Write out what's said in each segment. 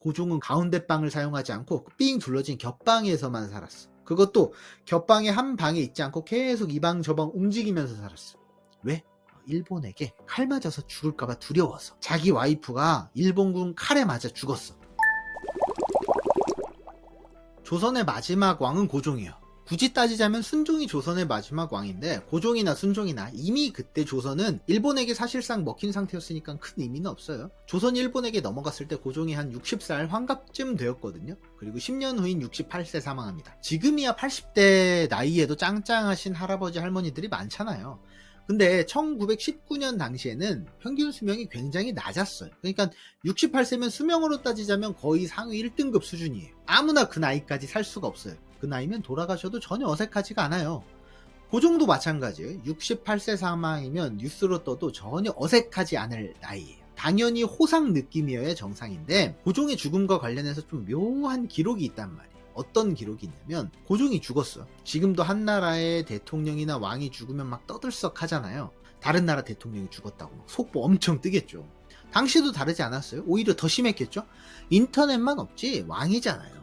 고종은 가운데 방을 사용하지 않고 삥 둘러진 겹방에서만 살았어. 그것도 겹방의 한 방에 있지 않고 계속 이 방 저 방 움직이면서 살았어. 왜? 일본에게 칼 맞아서 죽을까봐 두려워서. 자기 와이프가 일본군 칼에 맞아 죽었어. 조선의 마지막 왕은 고종이에요. 굳이 따지자면 순종이 조선의 마지막 왕인데, 고종이나 순종이나 이미 그때 조선은 일본에게 사실상 먹힌 상태였으니까 큰 의미는 없어요. 조선이 일본에게 넘어갔을 때 고종이 한 60살 환갑쯤 되었거든요. 그리고 10년 후인 68세 사망합니다. 지금이야 80대 나이에도 짱짱하신 할아버지 할머니들이 많잖아요. 근데 1919년 당시에는 평균 수명이 굉장히 낮았어요. 그러니까 68세면 수명으로 따지자면 거의 상위 1등급 수준이에요. 아무나 그 나이까지 살 수가 없어요. 그 나이면 돌아가셔도 전혀 어색하지가 않아요. 고종도 마찬가지예요. 68세 사망이면 뉴스로 떠도 전혀 어색하지 않을 나이예요. 당연히 호상 느낌이어야 정상인데, 고종의 죽음과 관련해서 좀 묘한 기록이 있단 말이에요. 어떤 기록이 있냐면, 고종이 죽었어. 지금도 한 나라의 대통령이나 왕이 죽으면 막 떠들썩 하잖아요. 다른 나라 대통령이 죽었다고 막 속보 엄청 뜨겠죠. 당시도 다르지 않았어요? 오히려 더 심했겠죠? 인터넷만 없지 왕이잖아요.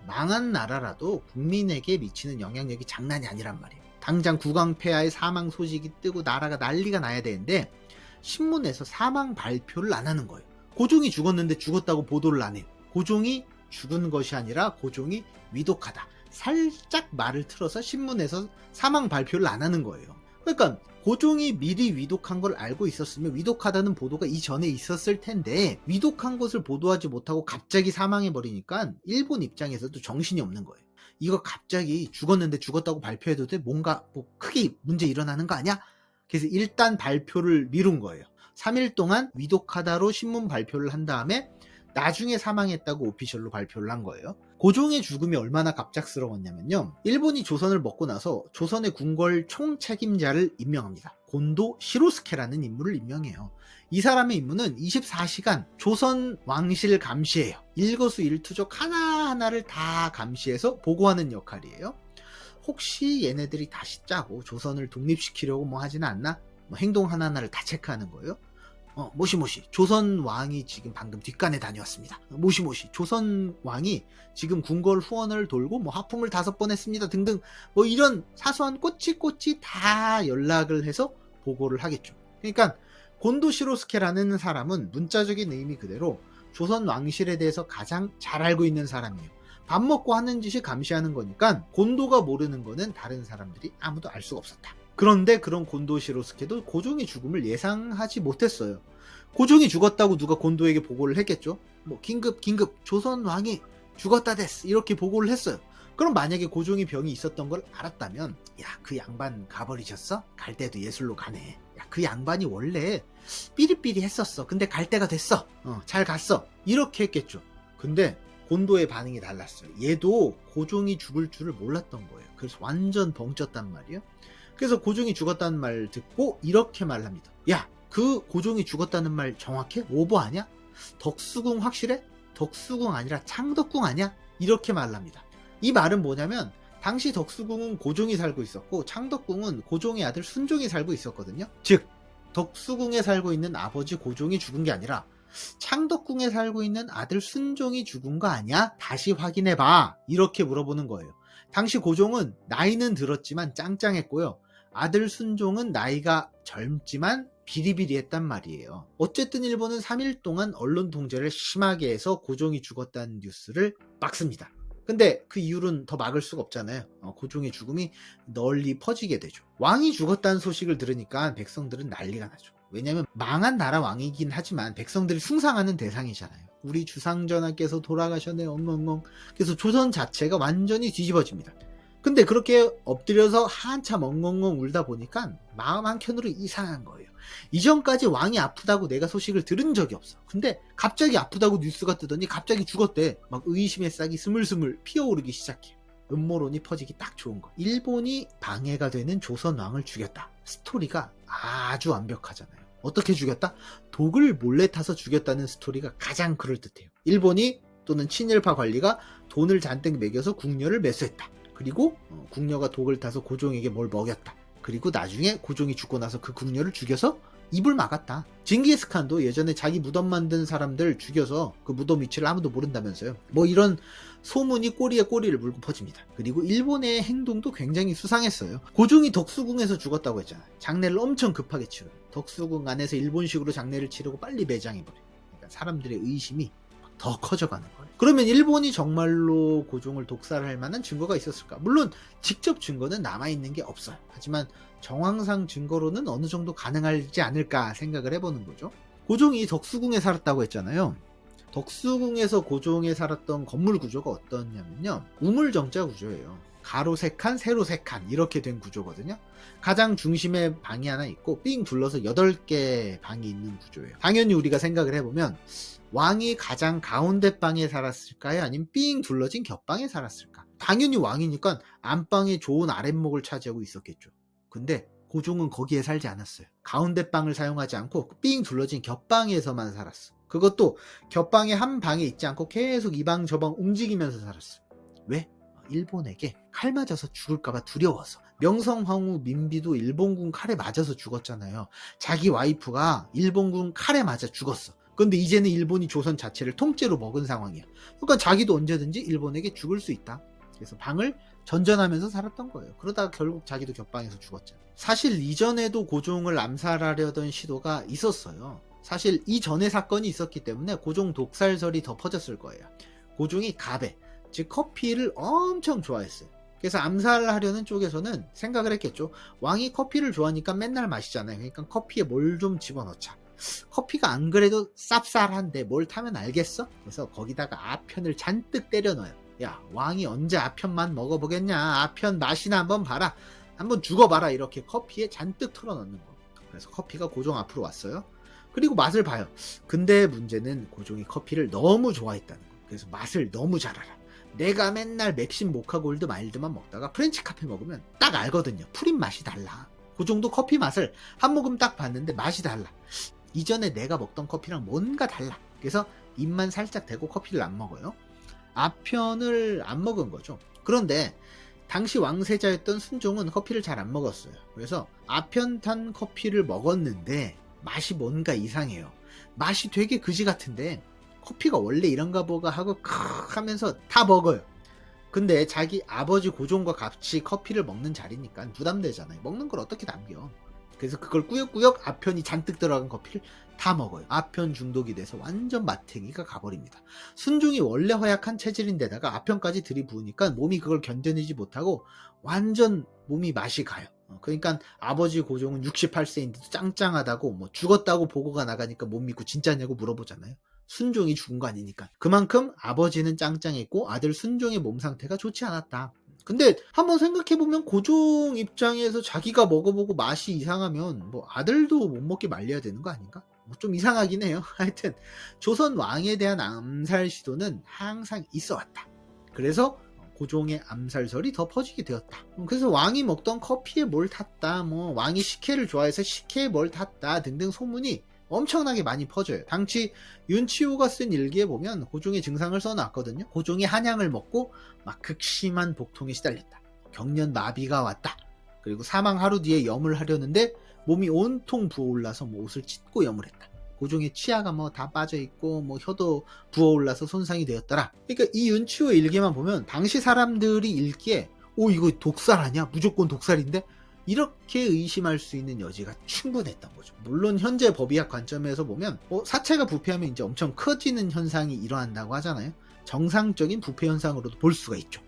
망한 나라라도 국민에게 미치는 영향력이 장난이 아니란 말이에요. 당장 국왕폐하의 사망 소식이 뜨고 나라가 난리가 나야 되는데 신문에서 사망 발표를 안 하는 거예요. 고종이 죽었는데 죽었다고 보도를 안 해요. 고종이 죽은 것이 아니라 고종이 위독하다. 살짝 말을 틀어서 신문에서 사망 발표를 안 하는 거예요. 그러니까 고종이 미리 위독한 걸 알고 있었으면 위독하다는 보도가 이전에 있었을 텐데, 위독한 것을 보도하지 못하고 갑자기 사망해버리니까 일본 입장에서도 정신이 없는 거예요. 이거 갑자기 죽었는데 죽었다고 발표해도 돼? 뭔가 뭐 크게 문제 일어나는 거 아니야? 그래서 일단 발표를 미룬 거예요. 3일 동안 위독하다로 신문 발표를 한 다음에 나중에 사망했다고 오피셜로 발표를 한 거예요. 고종의 죽음이 얼마나 갑작스러웠냐면요, 일본이 조선을 먹고 나서 조선의 궁궐 총책임자를 임명합니다. 곤도 시로스케라는 인물을 임명해요. 이 사람의 임무는 24시간 조선 왕실 감시예요. 일거수일투족 하나하나를 다 감시해서 보고하는 역할이에요. 혹시 얘네들이 다시 짜고 조선을 독립시키려고 뭐 하지는 않나? 뭐 행동 하나하나를 다 체크하는 거예요. 모시모시 조선 왕이 지금 방금 뒷간에 다녀왔습니다. 모시모시 조선 왕이 지금 궁궐 후원을 돌고 뭐 하품을 5번 했습니다 등등, 뭐 이런 사소한 꼬치꼬치 다 연락을 해서 보고를 하겠죠. 그러니까 곤도 시로스케라는 사람은 문자적인 의미 그대로 조선 왕실에 대해서 가장 잘 알고 있는 사람이에요. 밥 먹고 하는 짓이 감시하는 거니까 곤도가 모르는 거는 다른 사람들이 아무도 알 수가 없었다. 그런데 그런 곤도 시로스케도 고종의 죽음을 예상하지 못했어요. 고종이 죽었다고 누가 곤도에게 보고를 했겠죠. 뭐 긴급 조선 왕이 죽었다 데스 이렇게 보고를 했어요. 그럼 만약에 고종이 병이 있었던 걸 알았다면, 야, 그 양반 가버리셨어? 갈 때도 예술로 가네. 야, 그 양반이 원래 삐리삐리 했었어. 근데 갈 때가 됐어. 잘 갔어. 이렇게 했겠죠. 근데 곤도의 반응이 달랐어요. 얘도 고종이 죽을 줄을 몰랐던 거예요. 그래서 완전 벙쪘단 말이에요. 그래서 고종이 죽었다는 말 듣고 이렇게 말합니다. 야, 그 고종이 죽었다는 말 정확해? 오버 아니야? 덕수궁 확실해? 덕수궁 아니라 창덕궁 아니야? 이렇게 말합니다. 이 말은 뭐냐면, 당시 덕수궁은 고종이 살고 있었고 창덕궁은 고종의 아들 순종이 살고 있었거든요. 즉 덕수궁에 살고 있는 아버지 고종이 죽은 게 아니라 창덕궁에 살고 있는 아들 순종이 죽은 거 아니야? 다시 확인해봐. 이렇게 물어보는 거예요. 당시 고종은 나이는 들었지만 짱짱했고요. 아들 순종은 나이가 젊지만 비리비리했단 말이에요. 어쨌든 일본은 3일 동안 언론 통제를 심하게 해서 고종이 죽었다는 뉴스를 막습니다. 근데 그 이유는 더 막을 수가 없잖아요. 고종의 죽음이 널리 퍼지게 되죠. 왕이 죽었다는 소식을 들으니까 백성들은 난리가 나죠. 왜냐면 망한 나라 왕이긴 하지만 백성들이 숭상하는 대상이잖아요. 우리 주상전하께서 돌아가셨네 엉엉엉. 그래서 조선 자체가 완전히 뒤집어집니다. 근데 그렇게 엎드려서 한참 엉엉엉 울다 보니까 마음 한켠으로 이상한 거예요. 이전까지 왕이 아프다고 내가 소식을 들은 적이 없어. 근데 갑자기 아프다고 뉴스가 뜨더니 갑자기 죽었대. 막 의심의 싹이 스물스물 피어오르기 시작해. 음모론이 퍼지기 딱 좋은 거. 일본이 방해가 되는 조선 왕을 죽였다. 스토리가 아주 완벽하잖아요. 어떻게 죽였다? 독을 몰래 타서 죽였다는 스토리가 가장 그럴듯해요. 일본이 또는 친일파 관리가 돈을 잔뜩 매겨서 궁녀를 매수했다. 그리고 궁녀가 독을 타서 고종에게 뭘 먹였다. 그리고 나중에 고종이 죽고 나서 그 궁녀를 죽여서 입을 막았다. 징기스칸도 예전에 자기 무덤 만든 사람들 죽여서 그 무덤 위치를 아무도 모른다면서요. 뭐 이런 소문이 꼬리에 꼬리를 물고 퍼집니다. 그리고 일본의 행동도 굉장히 수상했어요. 고종이 덕수궁에서 죽었다고 했잖아요. 장례를 엄청 급하게 치러요. 덕수궁 안에서 일본식으로 장례를 치르고 빨리 매장해버려요. 그러니까 사람들의 의심이 더 커져가는 거예요. 그러면 일본이 정말로 고종을 독살할 만한 증거가 있었을까? 물론 직접 증거는 남아있는 게 없어요. 하지만 정황상 증거로는 어느 정도 가능하지 않을까 생각을 해보는 거죠. 고종이 덕수궁에 살았다고 했잖아요. 덕수궁에서 고종에 살았던 건물 구조가 어떠냐면요, 우물정자 구조예요. 가로 3칸, 세로 3칸 이렇게 된 구조거든요. 가장 중심에 방이 하나 있고 삥 둘러서 8개 방이 있는 구조예요. 당연히 우리가 생각을 해보면 왕이 가장 가운데 방에 살았을까요? 아니면 삥 둘러진 겹방에 살았을까? 당연히 왕이니까 안방에 좋은 아랫목을 차지하고 있었겠죠. 근데 고종은 거기에 살지 않았어요. 가운데 방을 사용하지 않고 삥 둘러진 겹방에서만 살았어. 그것도 겹방의 한 방에 있지 않고 계속 이 방 저 방 움직이면서 살았어. 왜? 일본에게 칼 맞아서 죽을까봐 두려워서. 명성황후 민비도 일본군 칼에 맞아서 죽었잖아요. 자기 와이프가 일본군 칼에 맞아 죽었어. 근데 이제는 일본이 조선 자체를 통째로 먹은 상황이야. 그러니까 자기도 언제든지 일본에게 죽을 수 있다. 그래서 방을 전전하면서 살았던 거예요. 그러다가 결국 자기도 겹방에서 죽었잖아요. 사실 이전에도 고종을 암살하려던 시도가 있었어요. 사실 이전에 사건이 있었기 때문에 고종 독살설이 더 퍼졌을 거예요. 고종이 가베, 즉 커피를 엄청 좋아했어요. 그래서 암살하려는 쪽에서는 생각을 했겠죠. 왕이 커피를 좋아하니까 맨날 마시잖아요. 그러니까 커피에 뭘 좀 집어넣자. 커피가 안 그래도 쌉쌀한데 뭘 타면 알겠어? 그래서 거기다가 아편을 잔뜩 때려 넣어요. 야, 왕이 언제 아편만 먹어보겠냐. 아편 맛이나 한번 봐라. 한번 죽어봐라. 이렇게 커피에 잔뜩 털어넣는 거. 그래서 커피가 고종 앞으로 왔어요. 그리고 맛을 봐요. 근데 문제는 고종이 커피를 너무 좋아했다는 거. 그래서 맛을 너무 잘 알아. 내가 맨날 맥심 모카 골드 마일드만 먹다가 프렌치 카페 먹으면 딱 알거든요. 프린 맛이 달라. 고종도 커피 맛을 한 모금 딱 봤는데 맛이 달라. 이전에 내가 먹던 커피랑 뭔가 달라. 그래서 입만 살짝 대고 커피를 안 먹어요. 아편을 안 먹은 거죠. 그런데 당시 왕세자였던 순종은 커피를 잘 안 먹었어요. 그래서 아편 탄 커피를 먹었는데 맛이 뭔가 이상해요. 맛이 되게 그지 같은데 커피가 원래 이런가 보가 하고 크 하면서 다 먹어요. 근데 자기 아버지 고종과 같이 커피를 먹는 자리니까 부담되잖아요. 먹는 걸 어떻게 남겨. 그래서 그걸 꾸역꾸역 아편이 잔뜩 들어간 커피를 다 먹어요. 아편 중독이 돼서 완전 마탱이가 가버립니다. 순종이 원래 허약한 체질인데다가 아편까지 들이부으니까 몸이 그걸 견뎌내지 못하고 완전 몸이 맛이 가요. 그러니까 아버지 고종은 68세인데도 짱짱하다고, 뭐 죽었다고 보고가 나가니까 못 믿고 진짜냐고 물어보잖아요. 순종이 죽은 거 아니니까. 그만큼 아버지는 짱짱했고 아들 순종의 몸 상태가 좋지 않았다. 근데 한번 생각해보면 고종 입장에서 자기가 먹어보고 맛이 이상하면 뭐 아들도 못 먹게 말려야 되는 거 아닌가? 뭐 좀 이상하긴 해요. 하여튼 조선 왕에 대한 암살 시도는 항상 있어 왔다. 그래서 고종의 암살설이 더 퍼지게 되었다. 그래서 왕이 먹던 커피에 뭘 탔다, 뭐 왕이 식혜를 좋아해서 식혜에 뭘 탔다 등등 소문이 엄청나게 많이 퍼져요. 당시 윤치호가 쓴 일기에 보면 고종의 증상을 써놨거든요. 고종이 한약을 먹고 막 극심한 복통에 시달렸다. 경련 마비가 왔다. 그리고 사망 하루 뒤에 염을 하려는데 몸이 온통 부어올라서 뭐 옷을 찢고 염을 했다. 고종의 치아가 뭐 다 빠져있고 뭐 혀도 부어올라서 손상이 되었더라. 그러니까 이 윤치호 일기만 보면 당시 사람들이 읽기에 오 이거 독살 아니야? 무조건 독살인데? 이렇게 의심할 수 있는 여지가 충분했던 거죠. 물론 현재 법의학 관점에서 보면 사체가 부패하면 이제 엄청 커지는 현상이 일어난다고 하잖아요. 정상적인 부패 현상으로도 볼 수가 있죠.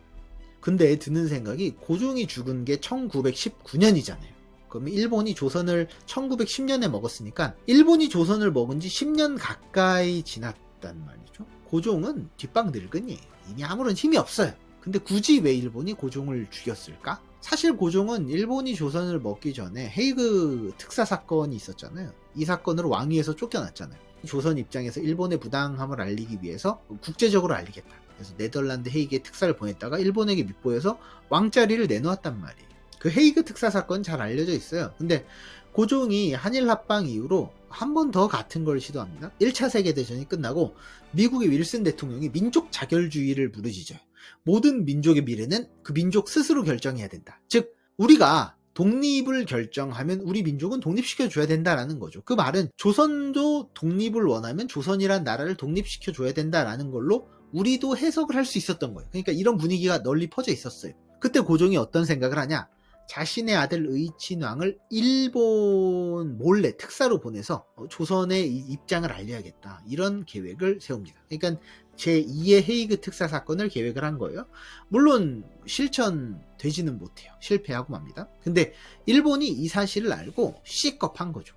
근데 드는 생각이 고종이 죽은 게 1919년이잖아요. 그러면 일본이 조선을 1910년에 먹었으니까 일본이 조선을 먹은 지 10년 가까이 지났단 말이죠. 고종은 뒷방 늙은이, 이미 아무런 힘이 없어요. 근데 굳이 왜 일본이 고종을 죽였을까? 사실 고종은 일본이 조선을 먹기 전에 헤이그 특사 사건이 있었잖아요. 이 사건으로 왕위에서 쫓겨났잖아요. 조선 입장에서 일본의 부당함을 알리기 위해서 국제적으로 알리겠다. 그래서 네덜란드 헤이그에 특사를 보냈다가 일본에게 밉보여서 왕자리를 내놓았단 말이에요. 그 헤이그 특사 사건 잘 알려져 있어요. 근데 고종이 한일 합방 이후로 한 번 더 같은 걸 시도합니다. 1차 세계대전이 끝나고 미국의 윌슨 대통령이 민족 자결주의를 부르짖어요. 모든 민족의 미래는 그 민족 스스로 결정해야 된다. 즉 우리가 독립을 결정하면 우리 민족은 독립시켜 줘야 된다라는 거죠. 그 말은 조선도 독립을 원하면 조선이란 나라를 독립시켜 줘야 된다라는 걸로 우리도 해석을 할 수 있었던 거예요. 그러니까 이런 분위기가 널리 퍼져 있었어요. 그때 고종이 어떤 생각을 하냐? 자신의 아들 의친왕을 일본 몰래 특사로 보내서 조선의 입장을 알려야겠다. 이런 계획을 세웁니다. 그러니까 제2의 헤이그 특사 사건을 계획을 한 거예요. 물론 실천되지는 못해요. 실패하고 맙니다. 근데 일본이 이 사실을 알고 시겁한 거죠.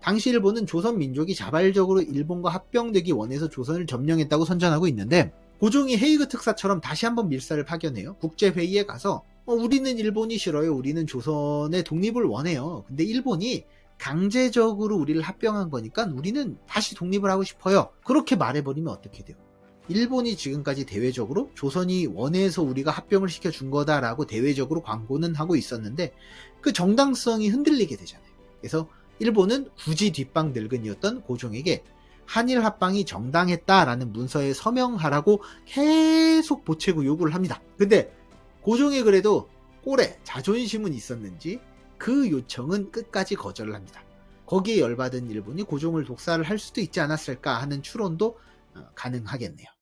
당시 일본은 조선 민족이 자발적으로 일본과 합병되기 원해서 조선을 점령했다고 선전하고 있는데, 고종이 헤이그 특사처럼 다시 한번 밀사를 파견해요. 국제회의에 가서 우리는 일본이 싫어요. 우리는 조선의 독립을 원해요. 근데 일본이 강제적으로 우리를 합병한 거니까 우리는 다시 독립을 하고 싶어요. 그렇게 말해버리면 어떻게 돼요? 일본이 지금까지 대외적으로 조선이 원해서 우리가 합병을 시켜준 거다라고 대외적으로 광고는 하고 있었는데 그 정당성이 흔들리게 되잖아요. 그래서 일본은 굳이 뒷방 늙은이였던 고종에게 한일 합방이 정당했다라는 문서에 서명하라고 계속 보채고 요구를 합니다. 근데 고종이 그래도 꼴에 자존심은 있었는지 그 요청은 끝까지 거절을 합니다. 거기에 열받은 일본이 고종을 독살을 할 수도 있지 않았을까 하는 추론도 가능하겠네요.